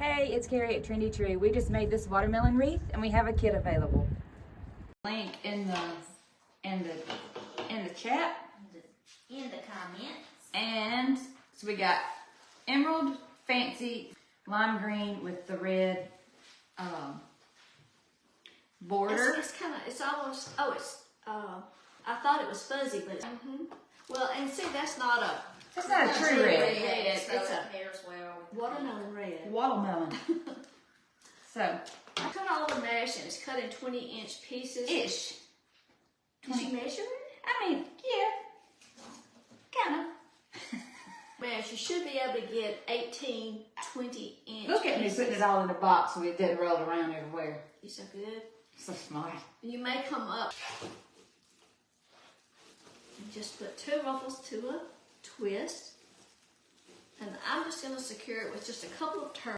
Hey, it's Carrie at Trendy Tree. We just made this watermelon wreath and we have a kit available. Link in the chat. In the comments. And so we got emerald, fancy, lime green with the red border. It's kind of, it's almost, I thought it was fuzzy, but it's, well, and see, that's not a true red. It's so a pairs well. watermelon red. Watermelon. So, I cut all the mesh and it's cut in 20-inch pieces. ish. Did you measure it? I mean, yeah. Kind of. Mesh, you should be able to get 18, 20-inch Look at me pieces. putting it all in a box so it doesn't roll around everywhere. You're so good. So smart. You may come up and just put 2 ruffles to a twist. And I'm just going to secure it with just a couple of turns.